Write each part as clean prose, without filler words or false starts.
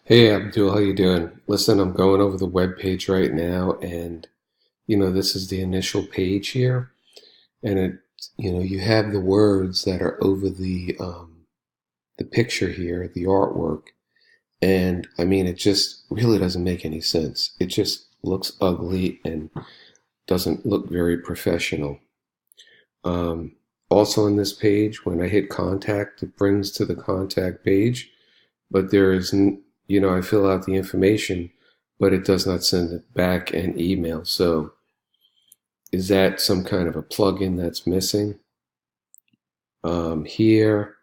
Hey Abdul, how you doing? Listen, I'm going over the web page right now, and this is the initial page here, and you have the words that are over the picture here, the artwork, and I mean, it just really doesn't make any sense. It just looks ugly and doesn't look very professional. Um, Also on this page, when I hit contact, it brings to the contact page, but there is, I fill out the information, but it does not send it back an email. So is that some kind of a plugin that's missing? Here,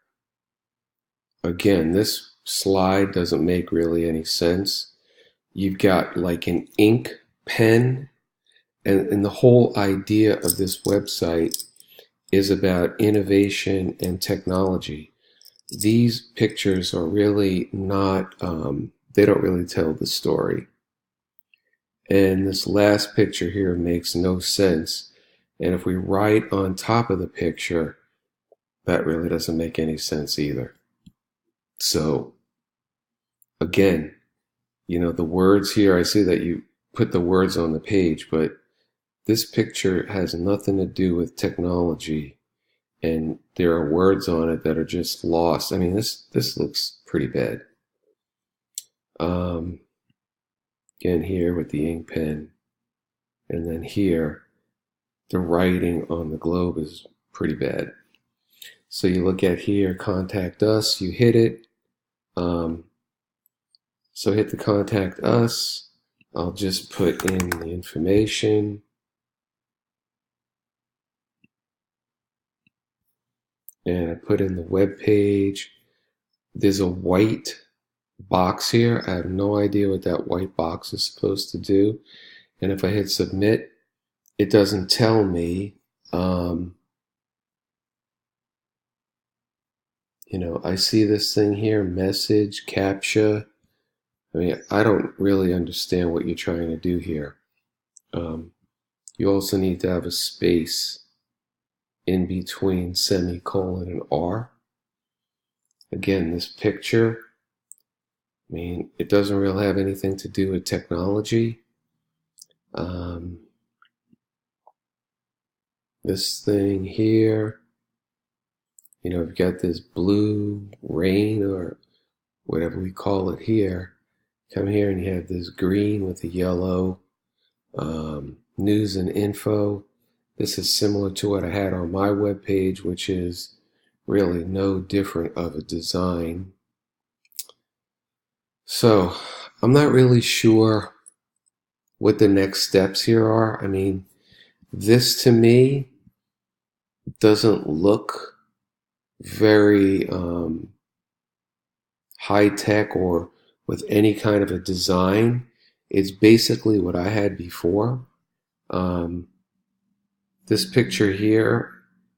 again, this slide doesn't make really any sense. You've got like an ink pen, and the whole idea of this website is about innovation and technology. These pictures are really not, they don't really tell the story. And this last picture here makes no sense. And if we write on top of the picture, that really doesn't make any sense either. So again, the words here, I see that you put the words on the page, but this picture has nothing to do with technology. And there are words on it that are just lost. I mean, this looks pretty bad. Um, Again, here with the ink pen, and then here, the writing on the globe is pretty bad. So you look at here, contact us, you hit it. So hit the contact us. I'll just put in the information. And I put in the web page. There's a white box here. I have no idea what that white box is supposed to do. And if I hit submit, it doesn't tell me. I see this thing here, message, captcha. I mean, I don't really understand what you're trying to do here. You also need to have a space in between semicolon and R. Again, this picture, I mean, it doesn't really have anything to do with technology. This thing here, we've got this blue rain or whatever we call it here. Come here and you have this green with the yellow news and info. This is similar to what I had on my webpage, which is really no different of a design. So I'm not really sure what the next steps here are. I mean, this to me doesn't look very high tech or with any kind of a design. It's basically what I had before. This picture here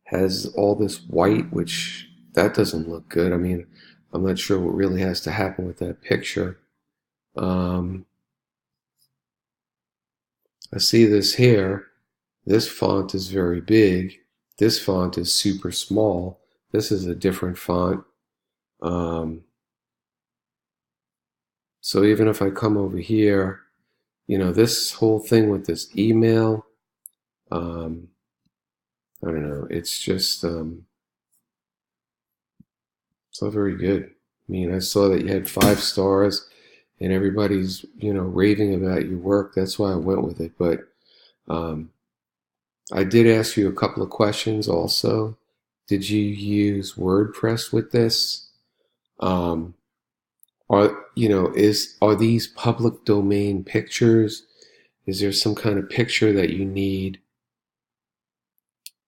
has all this white, which that doesn't look good. I mean, I'm not sure what really has to happen with that picture. I see this here. This font is very big. This font is super small. This is a different font. So even if I come over here, this whole thing with this email, I don't know, it's just, it's not very good. I mean, I saw that you had 5 stars and everybody's, raving about your work. That's why I went with it. But I did ask you a couple of questions also. Did you use WordPress with this? Are these public domain pictures? Is there some kind of picture that you need?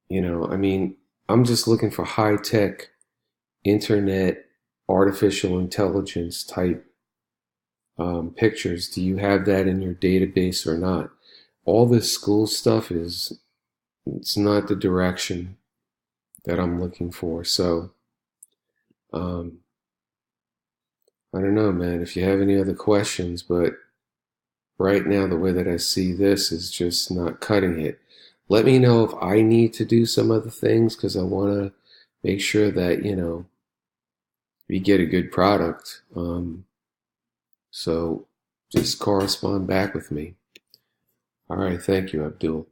I mean, I'm just looking for high tech internet artificial intelligence type pictures. Do you have that in your database or not? All this school stuff it's not the direction that I'm looking for. So I don't know, man, if you have any other questions, but right now the way that I see this is just not cutting it. Let me know if I need to do some other things because I want to make sure that, we get a good product. So just correspond back with me. All right, thank you, Abdul.